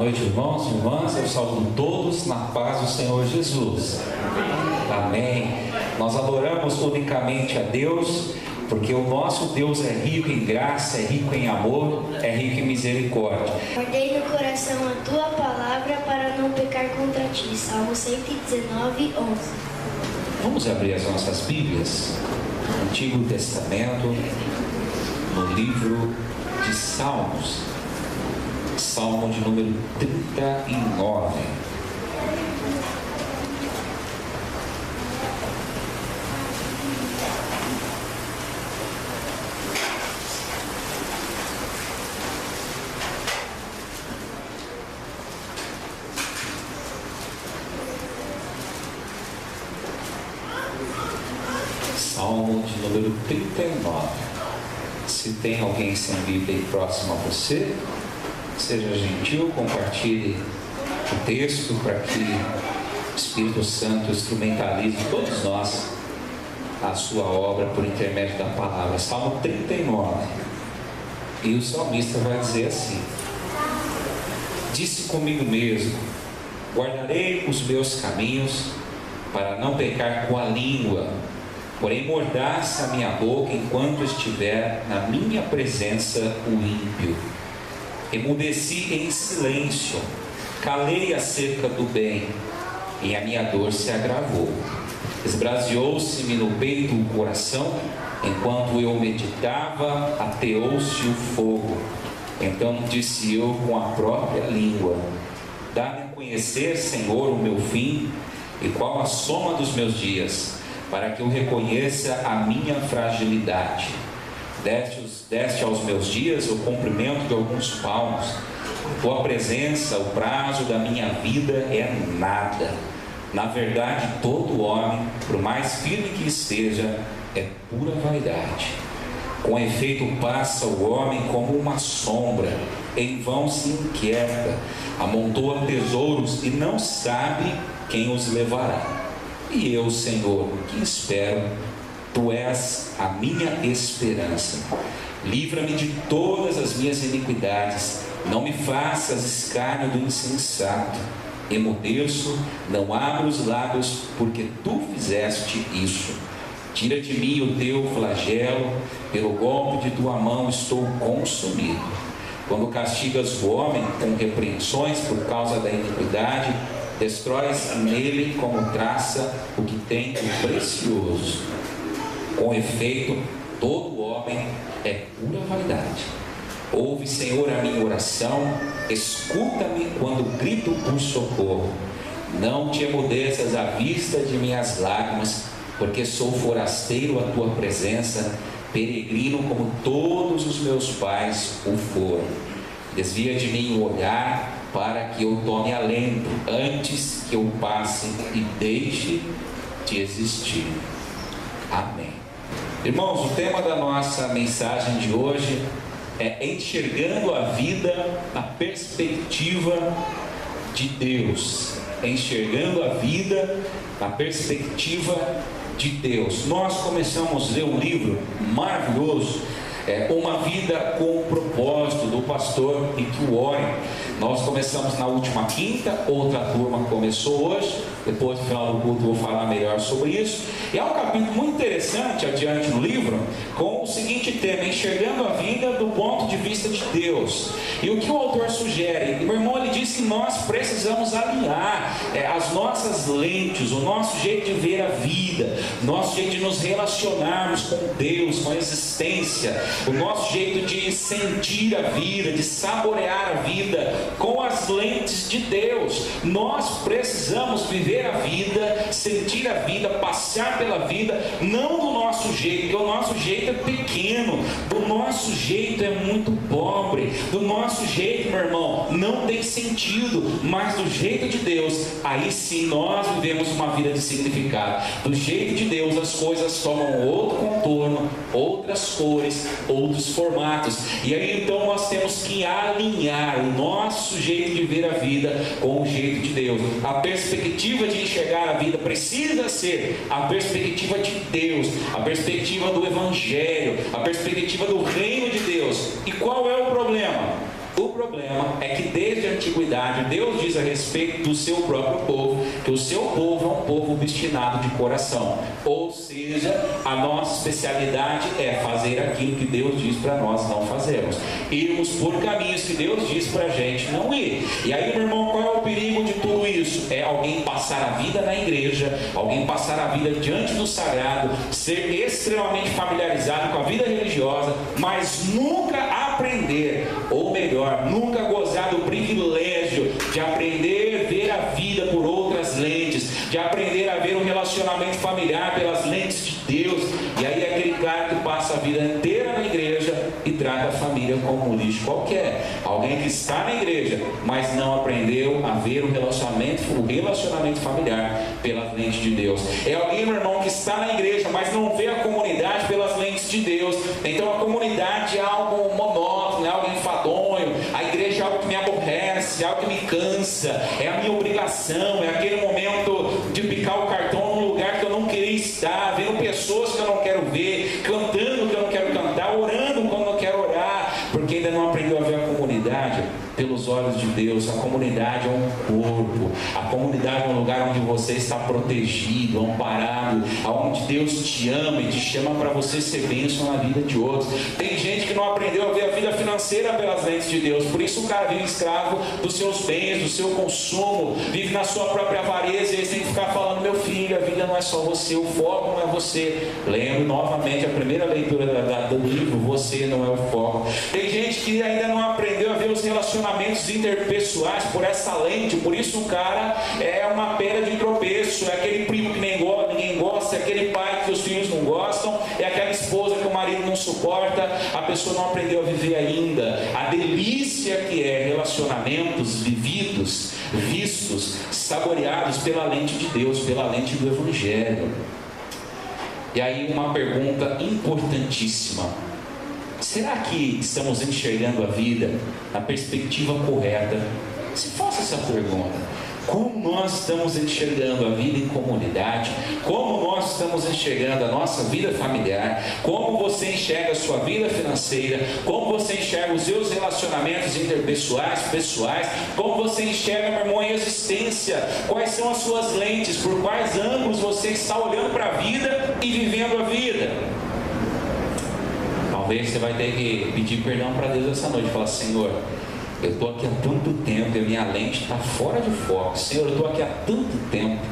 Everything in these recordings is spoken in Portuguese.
noite, irmãos e irmãs. Eu saúdo todos na paz do Senhor Jesus. Amém. Nós adoramos unicamente a Deus, porque o nosso Deus é rico em graça, é rico em amor, é rico em misericórdia. Guardei no coração a tua palavra para não pecar contra ti. Salmo 119, 11. Vamos abrir as nossas Bíblias, no Antigo Testamento, no livro de Salmos, Salmo de número 39. Salmo de número 39. Se tem alguém sem Bíblia aí próximo a você, seja gentil, compartilhe o texto para que o Espírito Santo instrumentalize todos nós a sua obra por intermédio da palavra. Salmo 39. E o salmista vai dizer assim: disse comigo mesmo, guardarei os meus caminhos para não pecar com a língua, porém mordaça a minha boca enquanto estiver na minha presença o ímpio. Emudeci em silêncio, calei acerca do bem, e a minha dor se agravou. Esbraseou-se-me no peito o coração, enquanto eu meditava, ateou-se o fogo. Então disse eu com a própria língua: dá-me a conhecer, Senhor, o meu fim, e qual a soma dos meus dias, para que eu reconheça a minha fragilidade. Deste aos meus dias o comprimento de alguns palmos. Tua presença, o prazo da minha vida é nada. Na verdade, todo homem, por mais firme que esteja, é pura vaidade. Com efeito passa o homem como uma sombra, em vão se inquieta, amontoa tesouros e não sabe quem os levará. E eu, Senhor, que espero, Tu és a minha esperança. Livra-me de todas as minhas iniquidades, não me faças escárnio do insensato. Emudeço, não abro os lábios, porque Tu fizeste isso. Tira de mim o Teu flagelo, pelo golpe de Tua mão estou consumido. Quando castigas o homem com repreensões por causa da iniquidade, destróis nele como traça o que tem de precioso. Com efeito, todo homem é pura vaidade. Ouve, Senhor, a minha oração, escuta-me quando grito por socorro. Não te emudeças à vista de minhas lágrimas, porque sou forasteiro à tua presença, peregrino como todos os meus pais o foram. Desvia de mim o olhar, para que eu tome alento, antes que eu passe e deixe de existir. Amém. Irmãos, o tema da nossa mensagem de hoje é enxergando a vida na perspectiva de Deus. Enxergando a vida na perspectiva de Deus. Nós começamos a ler um livro maravilhoso, Uma Vida com Propósito, do pastor Rick Warren. Nós começamos na última quinta, outra turma começou hoje. Depois, no final do culto, eu vou falar melhor sobre isso. E é um capítulo muito interessante adiante no livro, com o seguinte tema: enxergando a vida do ponto de vista de Deus. E o que o autor sugere? Meu irmão, ele diz que nós precisamos alinhar as nossas lentes, o nosso jeito de ver a vida, o nosso jeito de nos relacionarmos com Deus, com a existência, o nosso jeito de sentir a vida, de saborear a vida com as lentes de Deus. Nós precisamos viver a vida, sentir a vida, passar pela vida, não do nosso jeito, porque o nosso jeito é pequeno, do nosso jeito é muito pobre, do nosso jeito, meu irmão, não tem sentido, mas do jeito de Deus, aí sim nós vivemos uma vida de significado. Do jeito de Deus as coisas tomam outro contorno, outras cores, outros formatos, e aí então nós temos que alinhar o nosso jeito de ver a vida com o jeito de Deus. A perspectiva de enxergar a vida precisa ser a perspectiva de Deus, a perspectiva do Evangelho, a perspectiva do reino de Deus. E qual é o problema? O problema é que desde a antiguidade Deus diz a respeito do seu próprio povo que o seu povo é um povo obstinado de coração, ou seja, a nossa especialidade é fazer aquilo que Deus diz para nós não fazermos, irmos por caminhos que Deus diz para a gente não ir. E aí, meu irmão, qual é o perigo de tudo isso? É alguém passar a vida na igreja, alguém passar a vida diante do sagrado, ser extremamente familiarizado com a vida religiosa, mas nunca aprender, ou melhor, nunca gozar do privilégio de aprender a ver a vida por outras lentes, de aprender a ver o relacionamento familiar pelas lentes de Deus. E aí aquele cara que passa a vida inteira na igreja e trata a família como um lixo qualquer. Alguém que está na igreja, mas não aprendeu a ver o relacionamento familiar pelas lentes de Deus. É alguém, meu irmão, que está na igreja, mas não vê a comunidade pelas lentes de Deus. Então a comunidade é algo monótono, é algo enfadonho. A igreja é algo que me aborrece, é algo que me cansa, é a minha obrigação, é aquele momento de picar o cartão num lugar que eu não queria estar, vendo pessoas que eu não quero ver, cantando que eu não quero cantar, orando quando eu não quero orar, porque ainda não aprendeu a ver a comunidade pelos olhos de Deus. A comunidade é um corpo, a comunidade é um lugar onde você está protegido, amparado, onde Deus te ama e te chama para você ser bênção na vida de outros. Tem gente que não aprendeu a ver a vida financeira pelas lentes de Deus, por isso o cara vive escravo dos seus bens, do seu consumo, vive na sua própria avareza, e eles têm que ficar falando: meu filho, a vida não é só você, o foco não é você. Lembre novamente a primeira leitura do livro: você não é o foco. Tem gente que ainda não aprendeu a ver os relacionamentos interpessoais por essa lente, por isso o cara é uma pedra de tropeço, é aquele primo que ninguém gosta, é aquele pai que os filhos não gostam, é aquela esposa que o marido não suporta. A pessoa não aprendeu a viver ainda a delícia que é relacionamentos vividos, vistos, saboreados pela lente de Deus, pela lente do Evangelho. E aí uma pergunta importantíssima: será que estamos enxergando a vida na perspectiva correta? Se faça essa pergunta: como nós estamos enxergando a vida em comunidade? Como nós estamos enxergando a nossa vida familiar? Como você enxerga a sua vida financeira? Como você enxerga os seus relacionamentos interpessoais, pessoais? Como você enxerga, meu irmão, a existência? Quais são as suas lentes? Por quais ângulos você está olhando para a vida e vivendo a vida? Talvez você vai ter que pedir perdão para Deus essa noite. Falar: Senhor, eu estou aqui há tanto tempo e a minha lente está fora de foco. Senhor, eu estou aqui há tanto tempo.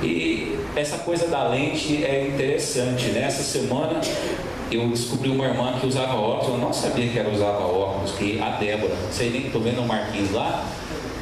E essa coisa da lente é interessante, né? Essa semana eu descobri uma irmã que usava óculos. Eu não sabia que ela usava óculos, que a Débora, não sei nem, estou vendo o Marquinhos lá,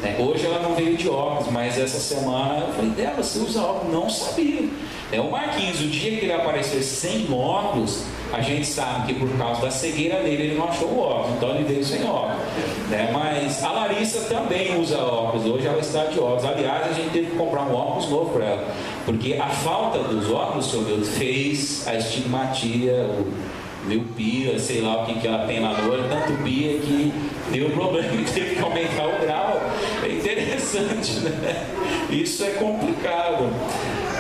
né? Hoje ela não veio de óculos, mas essa semana eu falei: Débora, você usa óculos? Não sabia. O Marquinhos, o dia que ele apareceu sem óculos, a gente sabe que por causa da cegueira dele ele não achou o óculos, então ele veio sem óculos, né? Mas a Larissa também usa óculos, hoje ela está de óculos. Aliás, a gente teve que comprar um óculos novo para ela, porque a falta dos óculos, senhor Deus, fez a estigmatia, o miopia, sei lá o que ela tem na loura, tanto pia que deu problema e teve que aumentar o grau. É interessante, né? Isso é complicado.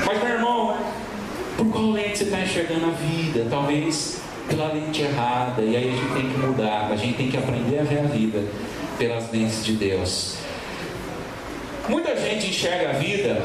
Mas, meu irmão, por qual lente você está enxergando a vida? Talvez pela lente errada. E aí a gente tem que mudar. A gente tem que aprender a ver a vida pelas lentes de Deus. Muita gente enxerga a vida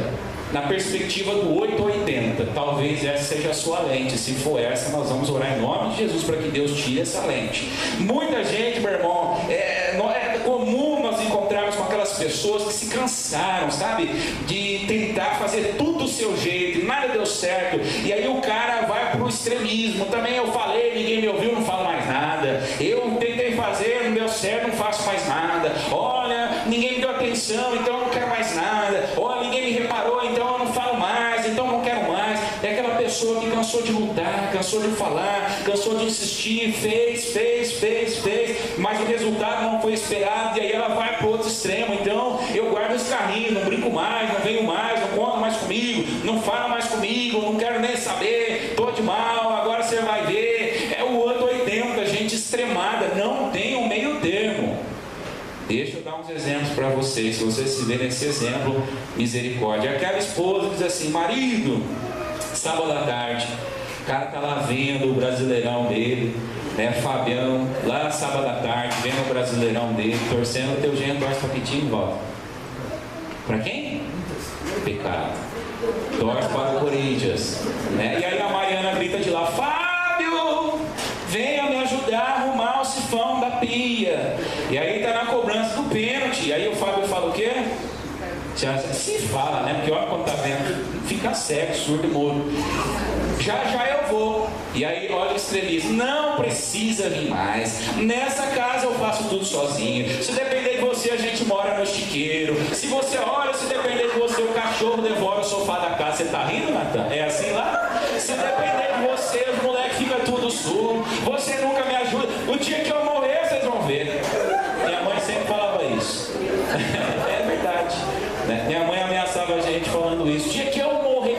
na perspectiva do 880. Talvez essa seja a sua lente. Se for essa, nós vamos orar em nome de Jesus para que Deus tire essa lente. Muita gente, meu irmão, é comum nós encontrarmos com aquelas pessoas que se cansaram, sabe, de tentar fazer tudo do seu jeito, nada deu certo, e aí o cara vai para o extremismo. Também eu falei, ninguém me ouviu, não falo mais nada. Eu tentei fazer, não deu certo, não faço mais nada. Olha, ninguém me deu atenção, então eu não quero mais nada. Olha, ninguém me reparou, então eu não falo mais, então eu não quero mais. É aquela pessoa que cansou de lutar, cansou de falar, cansou de insistir, fez, mas o resultado não foi esperado, e aí ela vai para o outro extremo. Então eu guardo os carrinhos, não brinco mais, não venho mais, não conta mais comigo, não fala mais comigo, não quero nem saber, estou de mal, agora você vai ver. É o 880, gente extremada, não tem um meio termo. Deixa eu dar uns exemplos para vocês, se vocês se verem nesse exemplo, misericórdia. Aquela esposa que diz assim: marido, sábado à tarde, o cara está lá vendo o Brasileirão dele, né? Fabião, lá sábado à tarde, vendo o Brasileirão dele, torcendo. O teu genro torce para que time, volta? Para quem? Pecado. Torce para o Corinthians, né? E aí a Mariana grita de lá: Fábio, venha me ajudar a arrumar o sifão da pia. E aí tá na cobrança do pênalti. E aí o Fábio fala o quê? Se fala, né? Porque olha quando tá vendo, fica cego, surdo e mudo. Já eu vou. E aí olha o estrelismo: não precisa vir mais. Nessa casa eu faço tudo sozinho. Se depender de você, a gente mora no estiqueiro. Se depender de você, o cachorro devora o sofá da casa. Você tá rindo, Natan? É assim lá? Se depender de você, os moleques ficam tudo surdo. Você nunca me ajuda. O dia que eu morrer, vocês vão ver. Minha mãe sempre falava isso. É verdade. Minha mãe ameaçava a gente falando isso: o dia que eu morrer,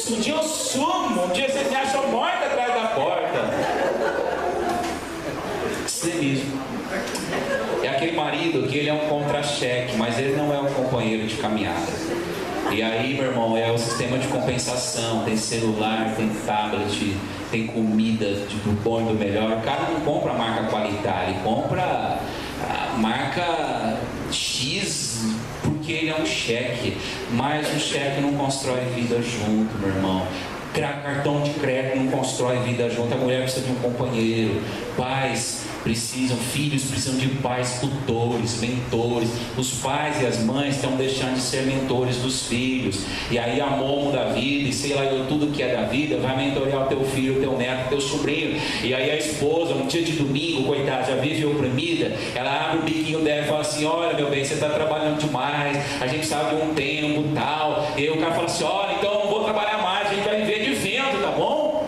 um dia eu sumo, um dia vocês me acham morta atrás da porta. Extremismo. É aquele marido que ele é um contra-cheque, mas ele não é um companheiro de caminhada. E aí, meu irmão, é o sistema de compensação. Tem celular, tem tablet, tem comida do bom e do melhor. O cara não compra a marca qualitária, ele compra a marca X, porque ele é um cheque. Mas o cheque não constrói vida junto, meu irmão. Cartão de crédito não constrói vida junto. A mulher precisa de um companheiro. Pais precisam, filhos precisam de pais tutores, mentores. Os pais e as mães estão deixando de ser mentores dos filhos. E aí a momo da vida, e sei lá eu, tudo que é da vida, vai mentorear o teu filho, o teu neto, o teu sobrinho. E aí a esposa, um dia de domingo, coitada, já vive oprimida, ela abre o biquinho dela e fala assim: olha meu bem, você está trabalhando demais, a gente sabe de um tempo tal. E aí o cara fala assim: olha, então eu não vou trabalhar mais, a gente vai viver de vento, tá bom?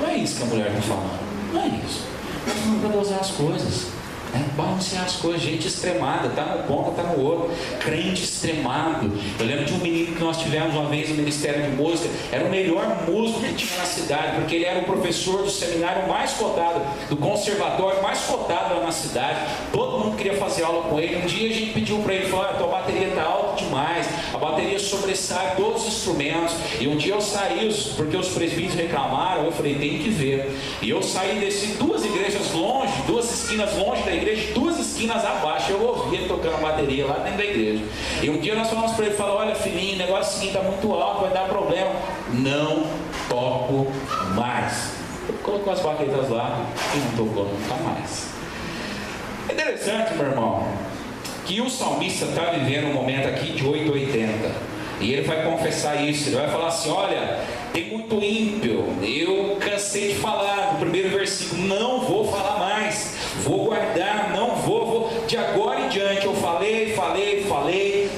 Não é isso que a mulher está falando, não é isso. Nós não vamos usar as coisas, né? Balancear as coisas. Gente extremada, tá no ponto, tá no outro. Crente extremado. Eu lembro de um menino que nós tivemos uma vez no Ministério de Música. Era o melhor músico que tinha na cidade, porque ele era o professor do seminário mais cotado, do conservatório mais cotado lá na cidade. Todo mundo queria fazer aula com ele. Um dia a gente pediu para ele: falou, tua bateria está alta demais, a bateria sobressai todos os instrumentos. E um dia eu saí, porque os presbíteros reclamaram, eu falei: tem que ver. E eu saí, desci 2 igrejas longe, 2 esquinas longe da igreja, 2 esquinas abaixo, eu ouvi ele tocando bateria lá dentro da igreja. E um dia nós falamos para ele: falou, olha filhinho, o negócio é o seguinte, está muito alto, vai dar problema. Não toco mais. Ele colocou as baquetas lá e não tocou nunca mais. É interessante, meu irmão, que o salmista está vivendo um momento aqui de 880. E ele vai confessar isso, ele vai falar assim: olha, tem muito ímpio, eu cansei de falar no primeiro versículo, não vou falar mais, vou guardar, não vou, de agora em diante eu falei,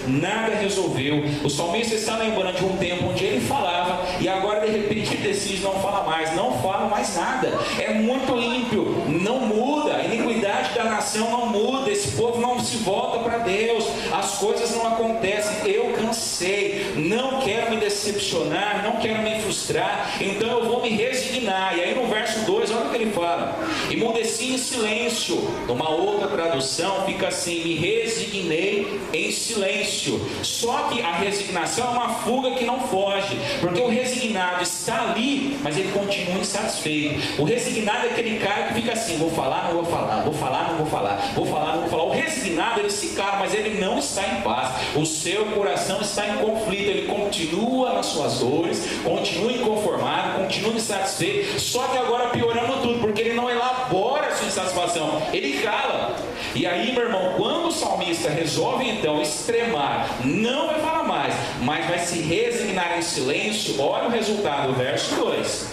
nada resolveu. O salmista está lembrando de um tempo onde ele falava, e agora de repente ele decide não falar mais, não fala mais nada. É muito ímpio, não muda, a iniquidade da nação não muda, esse povo não se volta para Deus, as coisas não acontecem, eu cansei, não quero me decepcionar, não quero me frustrar, então eu vou me resignar. E aí no verso 2, olha o que ele fala: emudeci em silêncio. Numa outra tradução fica assim: me resignei em silêncio. Só que a resignação é uma fuga que não foge, porque o resignado está ali, mas ele continua insatisfeito. O resignado é aquele cara que fica assim: vou falar, não vou falar, vou falar, não vou falar, vou falar, não vou falar. O resignado, ele se cala, mas ele não está em paz. O seu coração está em conflito, ele continua nas suas dores, continua inconformado, continua insatisfeito, só que agora piorando tudo, porque ele não elabora a sua insatisfação, ele cala. E aí, meu irmão, quando o salmista resolve então extremar, não vai falar mais, mas vai se resignar em silêncio, olha o resultado, verso 2: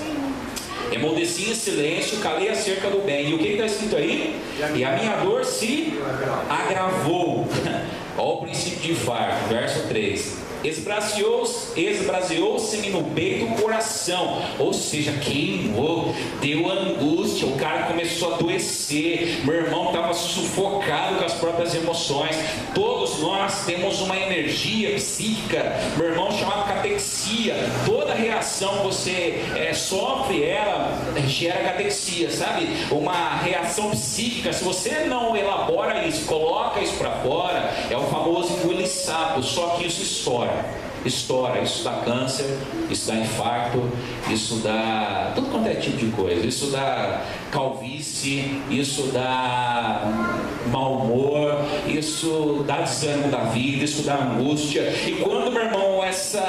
emudeci em silêncio, calei acerca do bem. E o que está escrito aí? E a minha dor se agravou. Olha o princípio de fardo, verso 3: esbraseou-se-me no peito o coração, ou seja, queimou, deu angústia, o cara começou a adoecer, meu irmão estava sufocado com as próprias emoções. Todos nós temos uma energia psíquica, meu irmão, chamada catexia. Toda reação você sofre, ela gera catexia, sabe? Uma reação psíquica. Se você não elabora isso, coloca isso para fora, é o famoso engolir sapo, só que isso estoura. estoura. Isso dá câncer, isso dá infarto, isso dá tudo quanto é tipo de coisa. Isso dá calvície, isso dá mau humor, isso dá desânimo da vida, isso dá angústia. E quando, meu irmão, essa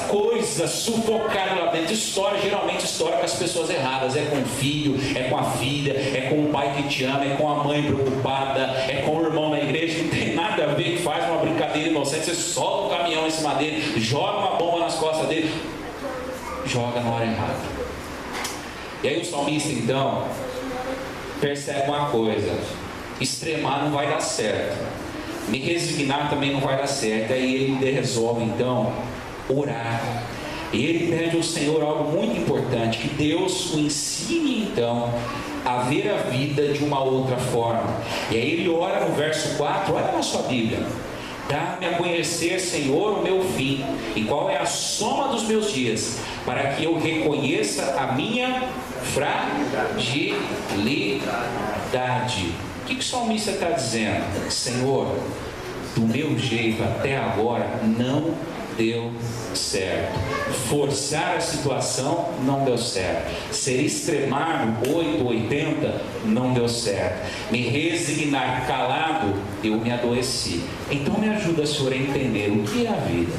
coisa sufocada lá dentro estoura, geralmente estoura com as pessoas erradas. É com o filho, é com a filha, é com o pai que te ama, é com a mãe preocupada, é com o irmão na igreja, não tem nada a ver, que faz uma brincadeira inocente, você solta o caminhão em cima dele, joga uma bomba nas costas dele, joga na hora errada. E aí o salmista então percebe uma coisa: extremar não vai dar certo, me resignar também não vai dar certo. Aí ele resolve então orar. E ele pede ao Senhor algo muito importante, que Deus o ensine então a ver a vida de uma outra forma. E aí ele ora no verso 4, olha na sua Bíblia: dá-me a conhecer, Senhor, o meu fim, e qual é a soma dos meus dias, para que eu reconheça a minha fragilidade. O que o salmista está dizendo? Senhor, do meu jeito até agora não deu certo. Forçar a situação não deu certo. Ser extremado 880 não deu certo. Me resignar calado, eu me adoeci. Então me ajuda, Senhor, a entender o que é a vida.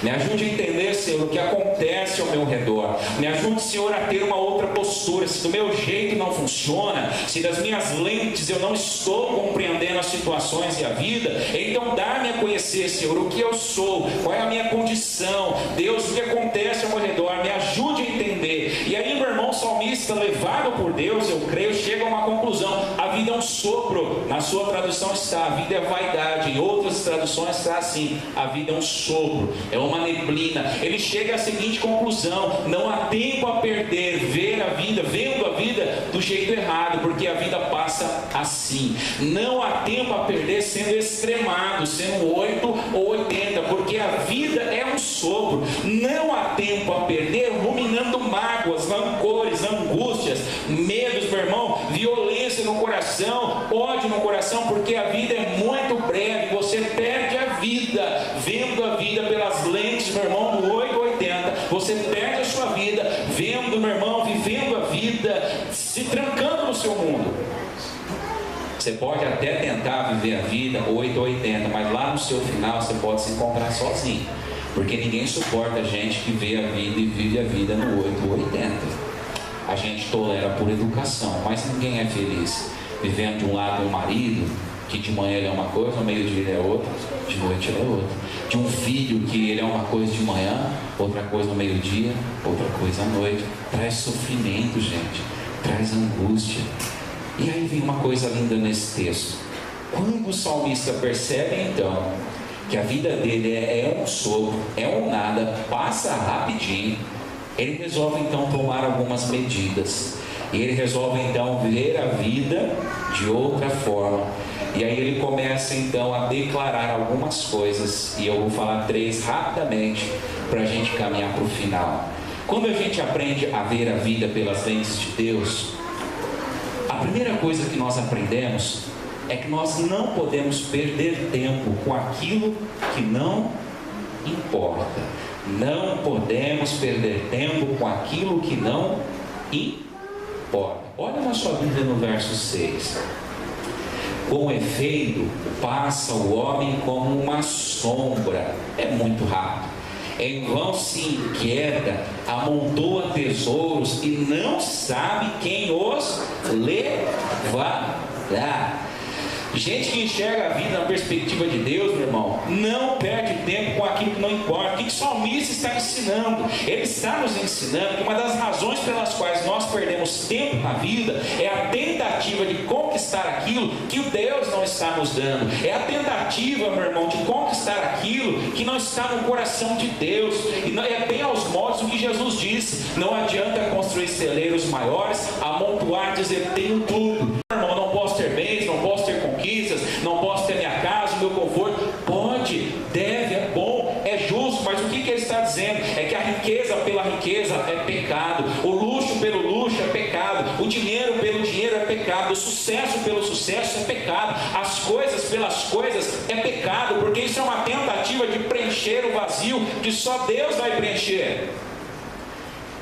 Me ajude a entender, Senhor, o que acontece ao meu redor. Me ajude, Senhor, a ter uma outra postura. Se do meu jeito não funciona, se das minhas lentes eu não estou compreendendo as situações e a vida, então dá-me a conhecer, Senhor, o que eu sou, qual é a minha condição. Deus, o que acontece ao meu redor, me ajude a entender. E aí, meu irmão salmista, levado por Deus, eu creio, chega a uma conclusão: a vida é um sopro. Na sua tradução está: a vida é vaidade. Em outras traduções está assim: a vida é um sopro, é uma neblina. Ele chega à seguinte conclusão: não há tempo a perder vendo a vida do jeito errado, porque a vida passa assim. Não há tempo a perder sendo extremado, sendo 8 ou 80, porque a vida é um sopro. Não há tempo a perder ruminando mágoas, rancores, angústias, medos, meu irmão, violência no coração, ódio no coração, porque a vida é muito breve. Você perde a vida vendo a vida pelas lentes, meu irmão, do 880. Você perde a sua vida vendo, meu irmão, vivendo a vida, se trancando no seu mundo. Você pode até tentar viver a vida 880, mas lá no seu final você pode se encontrar sozinho, porque ninguém suporta a gente que vê a vida e vive a vida no 880. A gente tolera por educação, mas ninguém é feliz vivendo de um lado um marido que de manhã ele é uma coisa, no meio-dia ele é outra, de noite ele é outra. De um filho que ele é uma coisa de manhã, outra coisa no meio-dia, outra coisa à noite. Traz sofrimento, gente, traz angústia. E aí vem uma coisa linda nesse texto. Quando o salmista percebe então que a vida dele é um sopro, é um nada, passa rapidinho, ele resolve então tomar algumas medidas. E ele resolve então ver a vida de outra forma. E aí ele começa então a declarar algumas coisas, e eu vou falar 3 rapidamente para a gente caminhar para o final. Quando a gente aprende a ver a vida pelas lentes de Deus, a primeira coisa que nós aprendemos é que nós não podemos perder tempo com aquilo que não importa. Não podemos perder tempo com aquilo que não importa. Olha na sua Bíblia no verso 6. Com efeito, passa o homem como uma sombra. É muito rápido. Em vão se inquieta, amontoa tesouros e não sabe quem os levará. Gente que enxerga a vida na perspectiva de Deus, meu irmão, não perde tempo com aquilo que não importa. O que o salmista está ensinando? Ele está nos ensinando que uma das razões pelas quais nós perdemos tempo na vida é a tentativa de conquistar aquilo que o Deus não está nos dando. É a tentativa, meu irmão, de conquistar aquilo que não está no coração de Deus. E é bem aos modos o que Jesus disse: não adianta construir celeiros maiores, amontoar, dizer tenho tudo. Meu irmão, não posso ter bens, não posso ter conquistas, não posso ter minha casa, o meu conforto. Pode, deve, é bom, é justo, mas o que ele está dizendo é que a riqueza pela riqueza é pecado, o luxo pelo luxo é pecado, o dinheiro pelo dinheiro é pecado, o sucesso pelo sucesso é pecado, as coisas pelas coisas é pecado, porque isso é uma tentativa tentativa de preencher o vazio que só Deus vai preencher.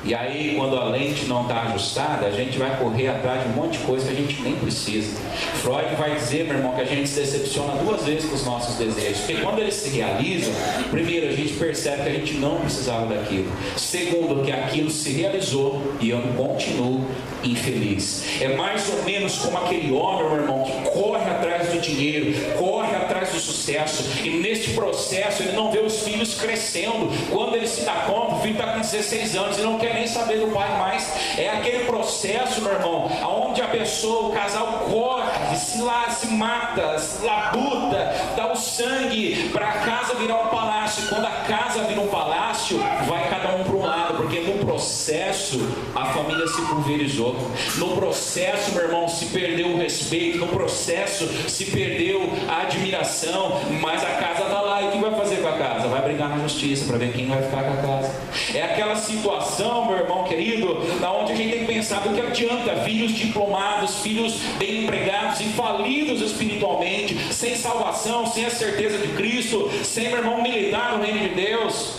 E aí, quando a lente não está ajustada, a gente vai correr atrás de um monte de coisa que a gente nem precisa. Freud vai dizer, meu irmão, que a gente se decepciona 2 vezes com os nossos desejos. Porque quando eles se realizam, primeiro, a gente percebe que a gente não precisava daquilo. Segundo, que aquilo se realizou e eu continuo infeliz. É mais ou menos como aquele homem, meu irmão, que corre atrás do dinheiro, corre atrás do sucesso, e neste processo ele não vê os filhos crescendo. Quando ele se dá conta, o filho está com 16 anos e não quer nem saber do pai mais. É aquele processo, meu irmão, onde a pessoa, o casal corre, se mata, se labuta, dá o sangue para a casa virar um palácio. Quando a casa vira um palácio, vai cada um para um lado, porque no processo a família se pulverizou. No processo, meu irmão, se perdeu o respeito, no processo se perdeu a admiração, mas a casa está lá. E o que vai fazer com a casa? Vai brigar na justiça para ver quem vai ficar com a casa. É aquela situação, meu irmão querido, na onde a gente tem que pensar: do que adianta filhos diplomados, filhos bem empregados e falidos espiritualmente, sem salvação, sem a certeza de Cristo, sem, meu irmão, militar no reino de Deus?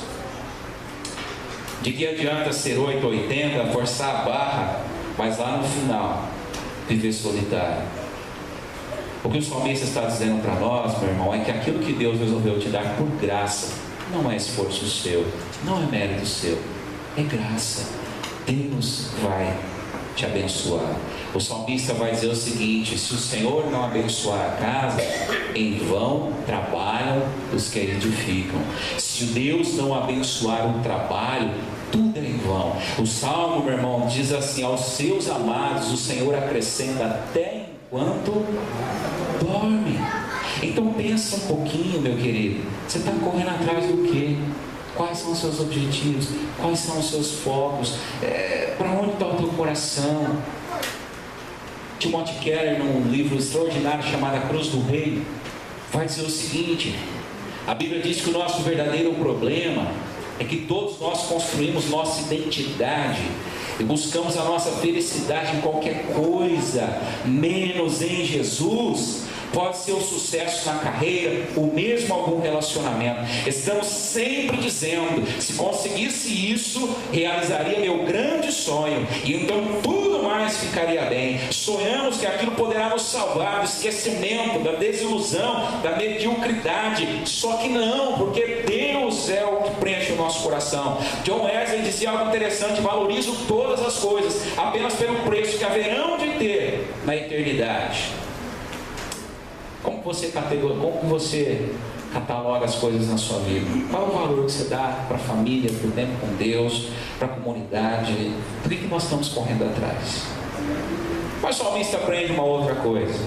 De que adianta ser 880, forçar a barra, mas lá no final viver solitário? O que o salmista está dizendo para nós, meu irmão, é que aquilo que Deus resolveu te dar por graça não é esforço seu, não é mérito seu, é graça. Deus vai te abençoar. O salmista vai dizer o seguinte: se o Senhor não abençoar a casa, em vão trabalham os que a edificam. Se Deus não abençoar o trabalho, tudo é em vão. O salmo, meu irmão, diz assim: aos seus amados o Senhor acrescenta até enquanto dorme. Então pensa um pouquinho, meu querido, você está correndo atrás do quê? Quais são os seus objetivos? Quais são os seus focos? Para onde está o teu coração? Timothy Keller, num livro extraordinário chamado A Cruz do Rei, vai dizer o seguinte: a Bíblia diz que o nosso verdadeiro problema é que todos nós construímos nossa identidade e buscamos a nossa felicidade em qualquer coisa, menos em Jesus. Pode ser o sucesso na carreira, ou mesmo algum relacionamento. Estamos sempre dizendo: se conseguisse isso, realizaria meu grande sonho, e então tudo mais ficaria bem. Sonhamos que aquilo poderá nos salvar do esquecimento, da desilusão, da mediocridade. Só que não, porque Deus é o que preenche o nosso coração. John Wesley dizia algo interessante: valorizo todas as coisas apenas pelo preço que haverão de ter na eternidade. Como você cataloga as coisas na sua vida? Qual é o valor que você dá para a família, para o tempo com Deus, para a comunidade? Por que nós estamos correndo atrás? Mas o salmista aprende uma outra coisa: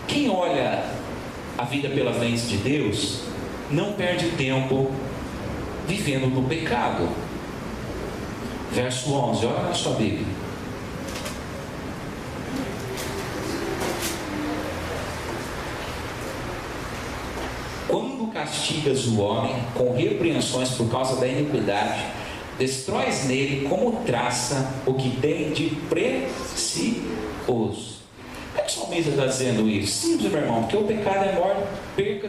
quem olha a vida pelas lentes de Deus não perde tempo vivendo no pecado. Verso 11, olha na sua Bíblia. Quando castigas o homem com repreensões por causa da iniquidade, destróis nele como traça o que tem de precioso. Por que o salmista está dizendo isso? Simples, meu irmão, porque o pecado é a maior perda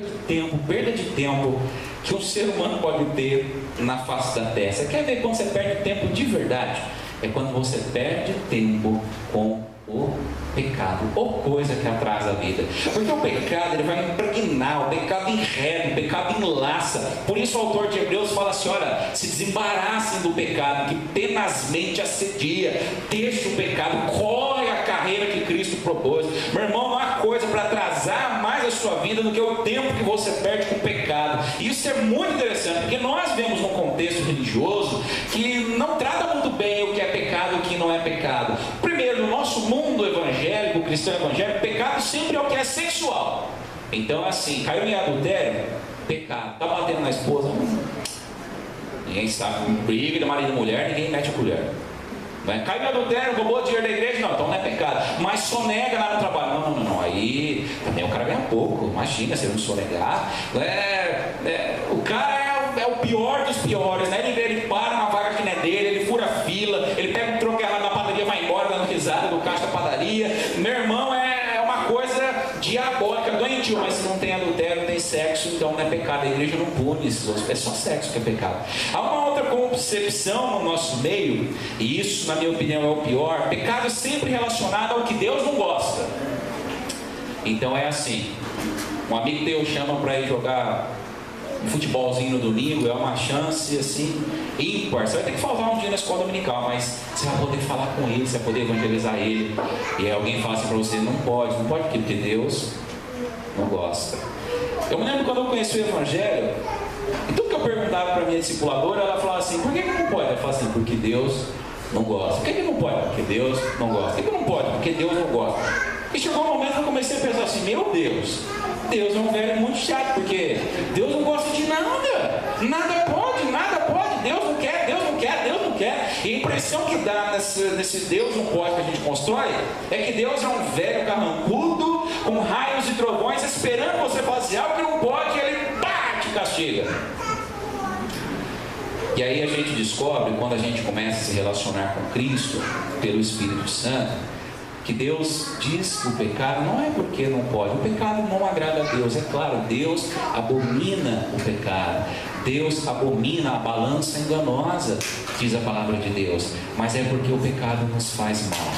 de tempo que um ser humano pode ter na face da terra. Você quer ver quando você perde tempo de verdade? É quando você perde tempo com o pecado, ou coisa que atrasa a vida. Porque o pecado, ele vai impregnar, o pecado enreda, o pecado enlaça. Por isso o autor de Hebreus fala assim: olha, se desembaraçem do pecado que tenazmente assedia, deixe o pecado, corre a carreira que Cristo propôs. Meu irmão, não há coisa para atrasar mais a sua vida do que o tempo que você perde com o pecado. E isso é muito interessante, porque nós vemos num contexto religioso que não trata muito bem o que é pecado e o que não é pecado. Primeiro, no nosso mundo evangélico, cristão evangélico, pecado sempre é o que é sexual. Então, assim, caiu em adultério, pecado. Está batendo na esposa, ninguém sabe. Briga de marido e mulher, ninguém mete a colher. Caiu em adultério, roubou dinheiro da igreja, não, então não é pecado. Mas sonega lá no trabalho, não, aí também o cara ganha pouco. Imagina se ele não sonegar. O cara é o pior dos piores, né? Ele para na vaga que não é dele, ele fura a fila, ele pega um troco errado na padaria, vai embora dando risada do caixa da padaria. Meu irmão, é uma coisa diabólica, doentio. Mas se não tem adultério, não tem sexo, então pune esses outros. É só sexo que é pecado. Há uma outra concepção no nosso meio, e isso, na minha opinião, é o pior. Pecado é sempre relacionado ao que Deus não gosta. Então é assim: um amigo teu chama para ir jogar um futebolzinho no domingo, é uma chance assim ímpar. Você vai ter que faltar um dia na escola dominical, mas você vai poder falar com ele, você vai poder evangelizar ele. E aí alguém fala assim para você: não pode porque Deus não gosta. Eu me lembro quando eu conheci o Evangelho, e tudo que eu perguntava para a minha discipuladora, ela falava assim: por que não pode? Ela falava assim: porque Deus não gosta. Por que não pode? Porque Deus não gosta. Por que não pode? Porque Deus não gosta. E chegou um momento que eu comecei a pensar assim: meu Deus é um velho muito chato, porque Deus não gosta de nada. Nada pode, Deus não quer. E a impressão que dá nesse Deus não pode que a gente constrói é que Deus é um velho carrancudo, com raios e trovões, esperando você fazer algo que não pode, e ele te castiga. E aí a gente descobre, quando a gente começa a se relacionar com Cristo pelo Espírito Santo, que Deus diz que o pecado não é porque não pode. O pecado não agrada a Deus. É claro, Deus abomina o pecado. Deus abomina a balança enganosa, diz a palavra de Deus. Mas é porque o pecado nos faz mal.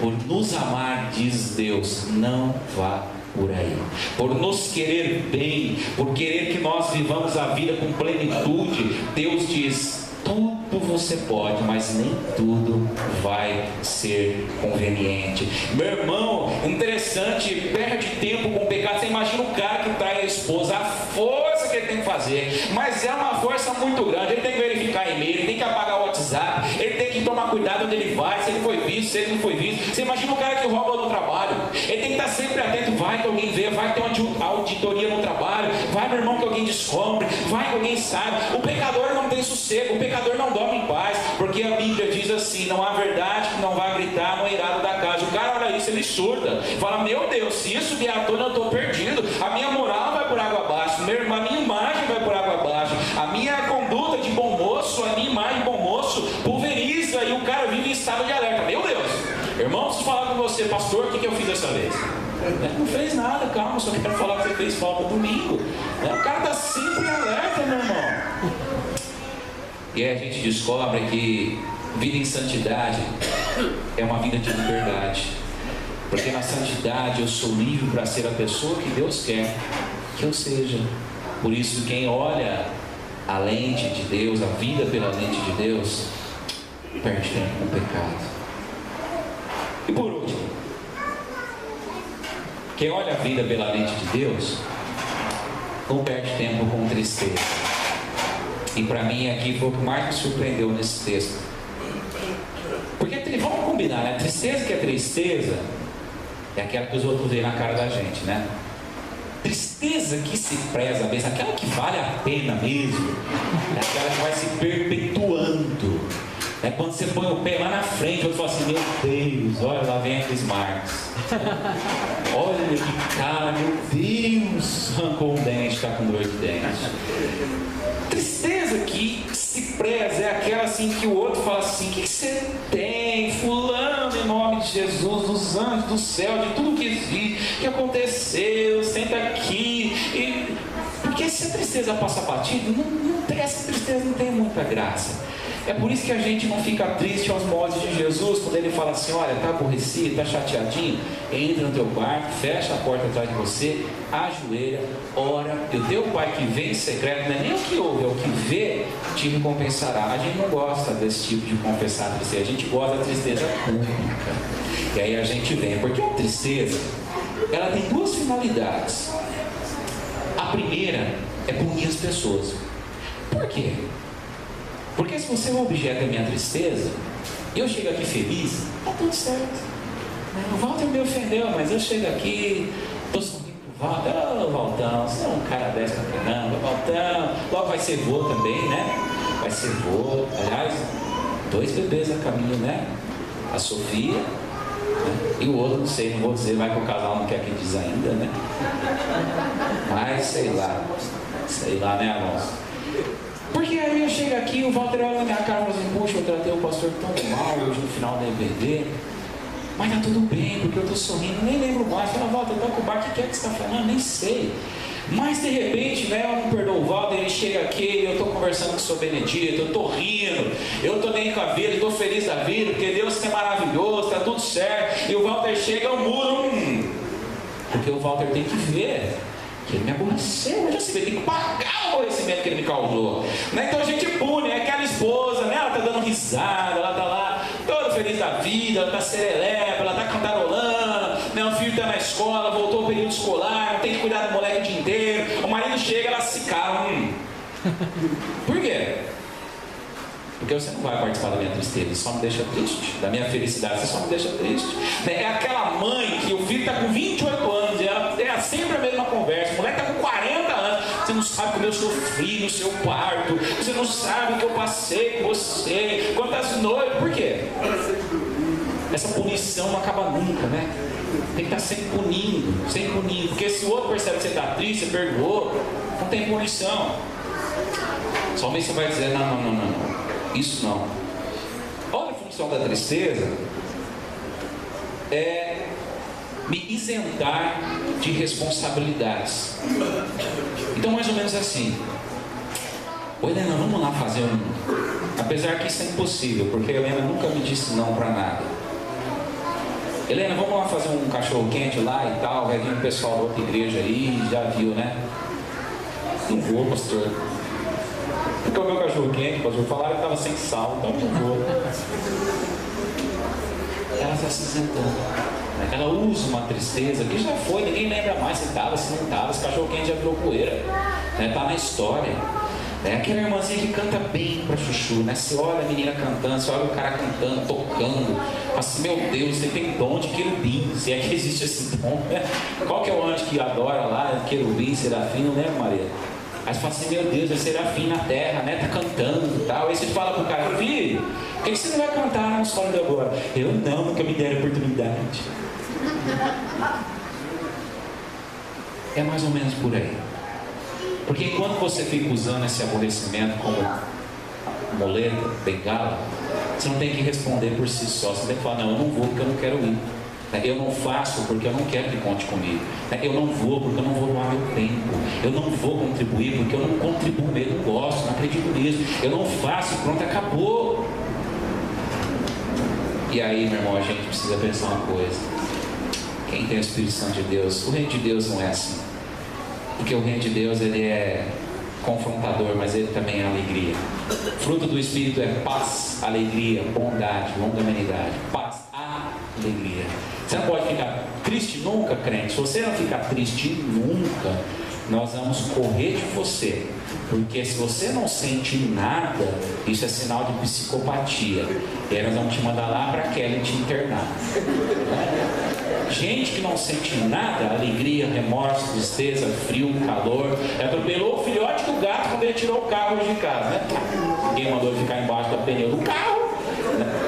Por nos amar, diz Deus, não vá por aí. Por nos querer bem, por querer que nós vivamos a vida com plenitude, Deus diz: tudo você pode, mas nem tudo vai ser conveniente. Meu irmão, interessante, perde tempo com o pecado. Você imagina o cara que trai a esposa, a força que ele tem que fazer, mas é uma força muito grande. Ele tem que verificar e-mail, ele tem que apagar o WhatsApp, ele tem que tomar cuidado onde ele vai, se ele foi visto, se ele não foi visto. Você imagina o cara que rouba no trabalho, ele tem que estar sempre atento. Vai que alguém vê, vai que tem uma auditoria no trabalho, vai, meu irmão, que alguém descobre, vai que alguém sabe. O pecador não tem sossego, o pecador não dorme em paz, porque a Bíblia diz assim: não há verdade que não vai gritar no eirado da casa. O cara olha isso, ele surda, fala: meu Deus, se isso vier à tona, eu estou perdido. A minha moral vai por água abaixo, a minha imagem vai por água abaixo, a minha conduta de bom moço, a minha imagem de bom moço pulveriza, e o cara vive em estado de alerta. Meu Deus, irmão, preciso falar com você: pastor, o que eu fiz dessa vez? Não fez nada, calma, só quero falar que você fez falta domingo. O cara está sempre em alerta, meu irmão. E aí a gente descobre que vida em santidade é uma vida de liberdade. Porque na santidade eu sou livre para ser a pessoa que Deus quer que eu seja. Por isso, quem olha a lente de Deus, a vida pela lente de Deus, perde tempo com o pecado. E por último, quem olha a vida pela lente de Deus não perde tempo com tristeza. E para mim aqui foi o que mais me surpreendeu nesse texto. Porque vamos combinar, né? Tristeza que é tristeza é aquela que os outros veem na cara da gente, né? Tristeza que se preza mesmo, aquela que vale a pena mesmo, é aquela que vai se perpetuando. É quando você põe o pé lá na frente, o outro fala assim: meu Deus, olha lá vem aqueles Marx. Olha que cara, meu Deus, arrancou um dente, está com dor de dente. Tristeza que se preza é aquela assim que o outro fala assim: o que você tem, fulano, em nome de Jesus, dos anjos, do céu, de tudo que existe, que aconteceu, senta aqui. Porque se a tristeza passa batido, essa tristeza não tem muita graça. É por isso que a gente não fica triste aos moldes de Jesus, quando ele fala assim: olha, está aborrecido, está chateadinho, entra no teu quarto, fecha a porta atrás de você, ajoelha, ora, e o teu pai que vê em secreto, não é nem o que ouve, é o que vê, te recompensará. A gente não gosta desse tipo de confessar tristeza, a gente gosta da tristeza pública. E aí a gente vem, porque a tristeza, ela tem duas finalidades. A primeira é punir as pessoas. Por quê? Porque se você é o objeto da minha tristeza, e eu chego aqui feliz, está tudo certo. O Walter me ofendeu, mas eu chego aqui, estou sorrindo pro Walter: ô Valtão, você é um cara 10 pra caramba, Valtão, logo vai ser vô também, né? Vai ser vô, aliás, 2 bebês a caminho, né? A Sofia, né? E o outro, não sei, não vou dizer, vai que o casal não quer que diz ainda, né? Mas sei lá, né, Alonso? Porque aí eu chego aqui, o Walter olha na minha cara e fala assim: puxa, eu tratei o pastor tão mal hoje no final da EBD, mas tá tudo bem, porque eu tô sorrindo, nem lembro mais. Fala: Walter, eu tô com o bar, o que é que você está falando? Nem sei. Mas de repente, né, eu não perdoo o Walter, ele chega aqui, eu estou conversando com o seu Benedito, eu estou rindo, eu estou nem com a vida, estou feliz da vida, porque Deus é maravilhoso, está tudo certo, e o Walter chega, eu mudo, porque o Walter tem que ver que ele me aborreceu, eu já sei, ele tem que pagar o aborrecimento que ele me causou, né? Então a gente pune, é aquela esposa, né? Ela está dando risada, ela está lá toda feliz da vida, ela está serelepe, ela está cantarolando, né? O filho está na escola, voltou ao período escolar, não tem que cuidar do moleque o dia inteiro, o marido chega, ela se cala. Por quê? Porque você não vai participar da minha tristeza, só me deixa triste. Da minha felicidade, você só me deixa triste. É aquela mãe que o filho está com 28 anos, e ela é sempre a mesma conversa. O moleque está com 40 anos. Você não sabe como eu sofri no seu parto. Você não sabe o que eu passei com você. Quantas noites. Por quê? Essa punição não acaba nunca, né? Tem que estar sempre punindo, sempre punindo. Porque se o outro percebe que você está triste, você perdoou, não tem punição. Somente você vai dizer, não. Isso não. Olha a função da tristeza. É me isentar de responsabilidades. Então mais ou menos assim. Ô Helena, vamos lá fazer apesar que isso é impossível, porque a Helena nunca me disse não para nada. Helena, vamos lá fazer um cachorro quente lá e tal. Vai vir o pessoal da outra igreja aí, já viu, né? Não vou, pastor. Porque o meu cachorro quente, o pastor falaram que estava sem sal, então não vou. Ela está se isentando. Ela usa uma tristeza que já foi, ninguém lembra mais se estava, se não estava. Esse cachorro quente já virou poeira. Está na história. É aquela irmãzinha que canta bem para chuchu, né? Você olha a menina cantando, você olha o cara cantando, tocando. Assim, meu Deus, você tem dom de querubim, se é que existe esse dom, né? Qual que é o anjo que adora lá? Querubim, serafim, não lembro, Maria? Aí você fala assim, meu Deus, é serafim na terra, né? Tá cantando e tal. Aí você fala pro cara, filho, por que você não vai cantar no solo agora? Eu não, nunca me deram oportunidade. É mais ou menos por aí. Porque enquanto você fica usando esse aborrecimento como muleta, bengala, você não tem que responder por si só. Você tem que falar, não, eu não vou porque eu não quero ir. Eu não faço porque eu não quero que conte comigo. Eu não vou porque eu não vou doar meu tempo. Eu não vou contribuir porque eu não contribuo mesmo, não gosto, não acredito nisso. Eu não faço, pronto, acabou. E aí, meu irmão, a gente precisa pensar uma coisa. Quem tem o Espírito Santo de Deus, o reino de Deus não é assim. Porque o reino de Deus, ele é confrontador, mas ele também é alegria. Fruto do Espírito é paz, alegria, bondade, longanimidade. Paz, alegria. Você não pode ficar triste nunca, crente. Se você não ficar triste nunca, nós vamos correr de você. Porque se você não sente nada, isso é sinal de psicopatia. E aí nós vamos te mandar lá para Kelly te internar. Gente que não sente nada, alegria, remorso, tristeza, frio, calor, atropelou o filhote do gato quando ele tirou o carro de casa, né? Ninguém mandou ele ficar embaixo do pneu do carro.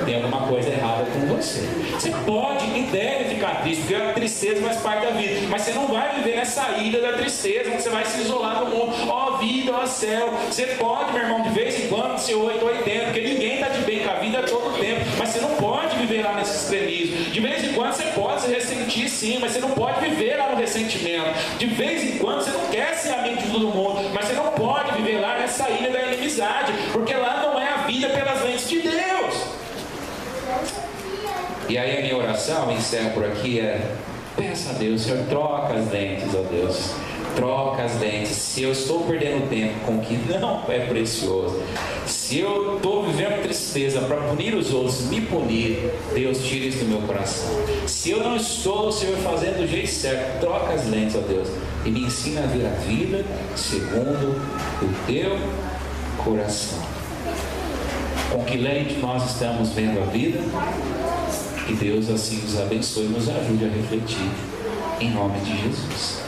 Tem alguma coisa errada com você. Você pode e deve ficar triste, porque a tristeza faz parte da vida, mas você não vai viver nessa ilha da tristeza, você vai se isolar do mundo. Ó vida, ó céu. Você pode, meu irmão, de vez em quando ser 880, porque ninguém está de bem com a vida todo o tempo, mas você não pode viver lá nesse extremismo. De vez em quando você pode se ressentir sim, mas você não pode viver lá no ressentimento. De vez em quando você não quer ser amigo de todo mundo, mas você não pode viver lá nessa ilha da inimizade, porque lá não é a vida pelas lentes de Deus. E aí a minha oração, eu encerro por aqui, peça a Deus, Senhor, troca as lentes, ó Deus, troca as lentes. Se eu estou perdendo tempo com o que não é precioso, se eu estou vivendo tristeza para punir os outros, me punir, Deus, tira isso do meu coração. Se eu não estou, Senhor, fazendo do jeito certo, troca as lentes, ó Deus, e me ensina a ver a vida segundo o teu coração. Com que lente nós estamos vendo a vida? Que Deus assim nos abençoe e nos ajude a refletir. Em nome de Jesus.